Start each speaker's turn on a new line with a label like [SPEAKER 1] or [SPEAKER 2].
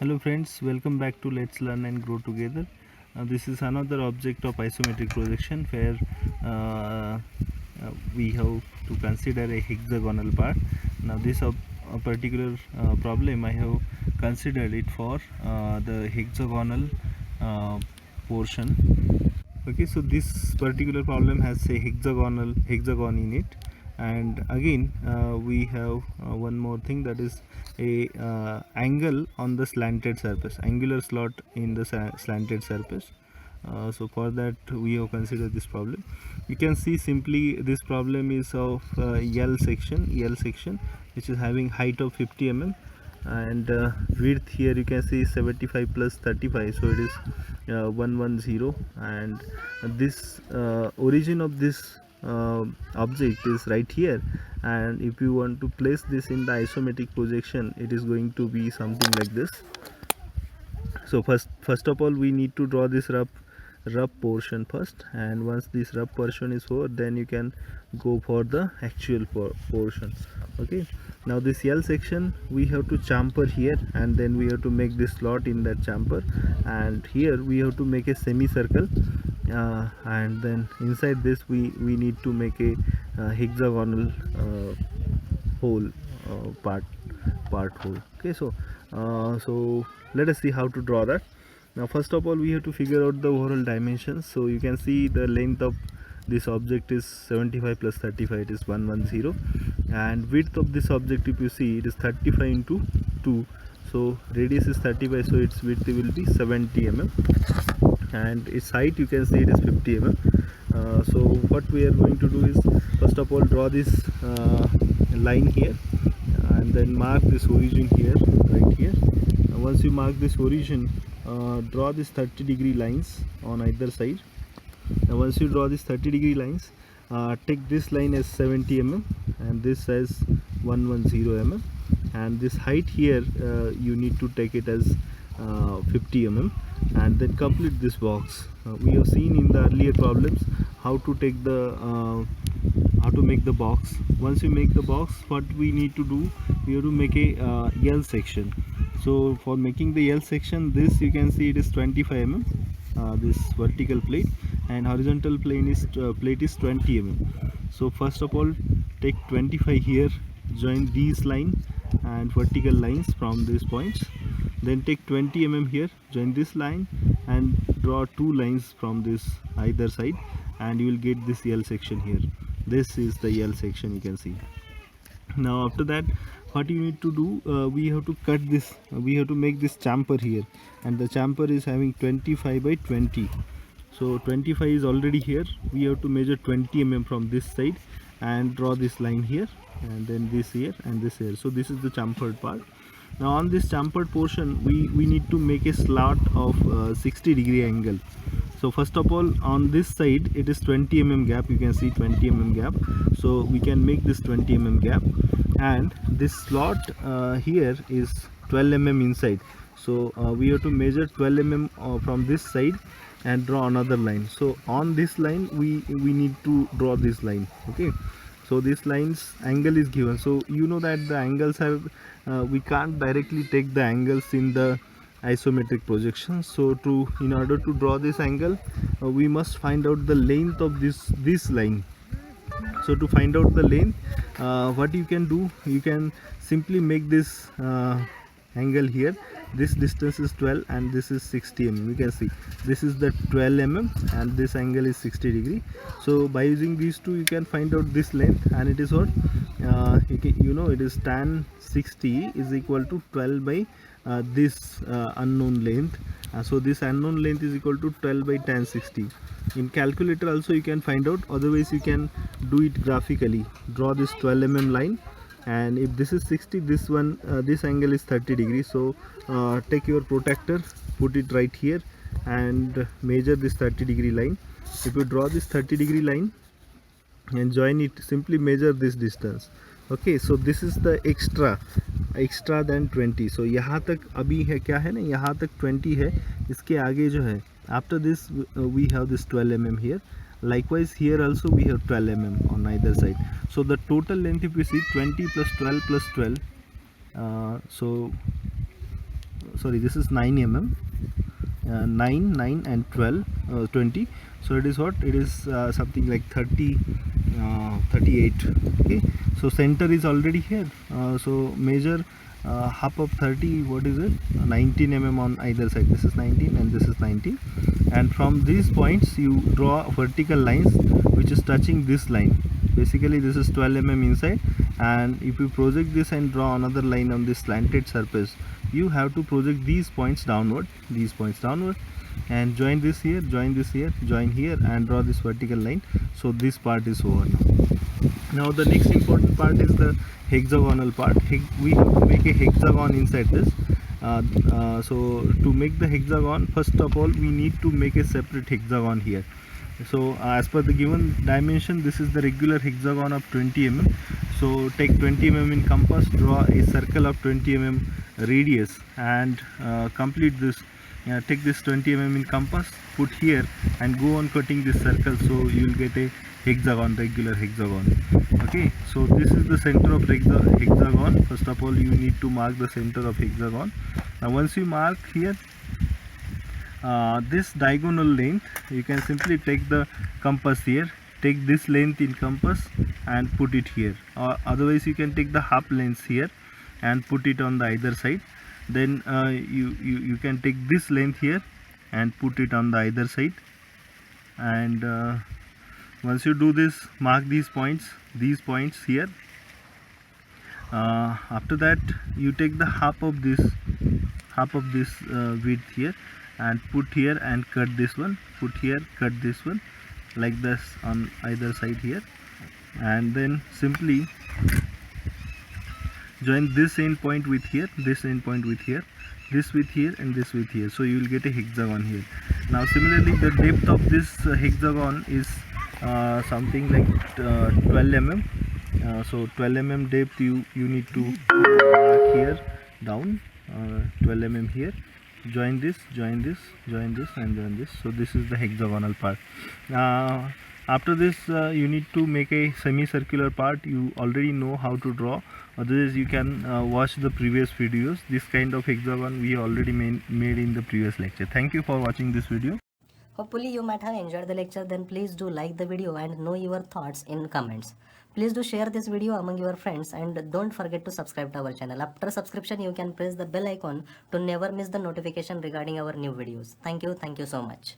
[SPEAKER 1] Hello friends, welcome back to Let's Learn and Grow Together. This is another object of isometric projection where we have to consider a hexagonal part. Now this a particular problem I have considered it for the hexagonal uh, portion. Okay, so this particular problem has a hexagon in it, and again we have one more thing, that is a angle on the slanted surface, angular slot in the slanted surface. So for that we have considered this problem. You can see simply this problem is of L section which is having height of 50 mm, and width here you can see 75 plus 35, so it is 110. And this origin of this object is right here, and if you want to place this in the isometric projection, it is going to be something like this. So first of all we need to draw this rough portion first, and once this rough portion is over, then you can go for the actual portion. Okay, now this L section we have to chamfer here, and then we have to make this slot in that chamfer, and here we have to make a semicircle, and then inside this we need to make a hexagonal hole, part hole. Okay, so let us see how to draw that. Now first of all we have to figure out the overall dimensions. So you can see the length of this object is 75 plus 35, it is 110, and width of this object, if you see, it is 35 into 2, so radius is 35, so its width will be 70 mm, and its height you can see it is 50 mm. So what we are going to do is, first of all, draw this line here, and then mark this origin here, right here. Once you mark this origin, draw this 30-degree lines on either side. Now once you draw this 30-degree lines, take this line as 70 mm and this as 110 mm, and this height here you need to take it as 50 mm, and then complete this box. We have seen in the earlier problems how to take the how to make the box. Once you make the box, what we need to do, we have to make a L section. So for making the L section, this you can see it is 25 mm, this vertical plate, and horizontal plate is 20 mm. So first of all, take 25 here, join these line and vertical lines from these points, then take 20 mm here, join this line and draw two lines from this either side, and you will get this L section here. This is the L section, you can see. Now after that, what you need to do, we have to cut this, we have to make this chamfer here, and the chamfer is having 25 by 20. So 25 is already here, we have to measure 20 mm from this side and draw this line here, and then this here and this here. So this is the chamfered part. Now on this chamfered portion, we need to make a slot of 60-degree angle. So first of all, on this side it is 20 mm gap, you can see 20 mm gap, so we can make this 20 mm gap, and this slot here is 12 mm inside, so we have to measure 12 mm from this side and draw another line. So on this line we need to draw this line. Okay, so this line's angle is given, so you know that the angles have we can't directly take the angles in the isometric projection. So in order to draw this angle, we must find out the length of this line. So to find out the length, what you can do, you can simply make this angle here. This distance is 12 and this is 60 mm. You can see this is the 12 mm and this angle is 60 degree. So by using these two, you can find out this length, and it is what you know, it is tan 60 is equal to 12 by this unknown length. So this unknown length is equal to 12 by tan 60. In calculator also you can find out, otherwise you can do it graphically. Draw this 12 mm line, and if this is 60, this one this angle is 30 degrees. So take your protractor, put it right here and measure this 30-degree line. If you draw this 30-degree line and join it, simply measure this distance. Okay, so this is the extra than 20. So यहाँ तक अभी है, क्या है ना, यहाँ तक 20 है, इसके आगे जो है, after this we have this 12 mm here. Likewise here also we have 12 mm on either side. So the total length, if you see, 20 plus 12 plus 12, so sorry, this is 9 mm, 9, 9 and 12, 20. So it is what? It is something like 30, 38. Okay, so center is already here. So measure half of 30, what is it? 19 mm on either side. This is 19 and this is 19. And from these points you draw vertical lines which is touching this line. Basically this is 12 mm inside, and if you project this and draw another line on this slanted surface, you have to project these points downward, and join this here, join this here, join here, and draw this vertical line. So this part is over now. The next important part is the hexagonal part. We have to make a hexagon inside this. So to make the hexagon, first of all we need to make a separate hexagon here. So as per the given dimension, this is the regular hexagon of 20 mm. So take 20 mm in compass, draw a circle of 20 mm radius, and complete this. Take this 20 mm in compass, put here, and go on cutting this circle, so you will get a hexagon, regular hexagon. Okay, so this is the center of hexagon. First of all you need to mark the center of hexagon. Now once you mark here this diagonal length, you can simply take the compass here, take this length in compass and put it here, or otherwise you can take the half length here and put it on the either side. Then you can take this length here and put it on the either side. And once you do this, mark these points here. After that you take the half of this width here and put here and cut this one, put here, cut this one, like this on either side here, and then simply join this end point with here, this end point with here, this with here, and this with here. So you will get a hexagon here. Now similarly the depth of this hexagon is something like 12 mm. So 12 mm depth you need to mark here down, 12 mm here. Join this, join this, join this, and join this. So this is the hexagonal part. After this you need to make a semicircular part. You already know how to draw, otherwise you can watch the previous videos. This kind of hexagon we already made in the previous lecture. Thank you for watching this video.
[SPEAKER 2] Hopefully you might have enjoyed the lecture. Then please do like the video and know your thoughts in comments. Please do share this video among your friends, and don't forget to subscribe to our channel. After subscription you can press the bell icon to never miss the notification regarding our new videos. Thank you so much.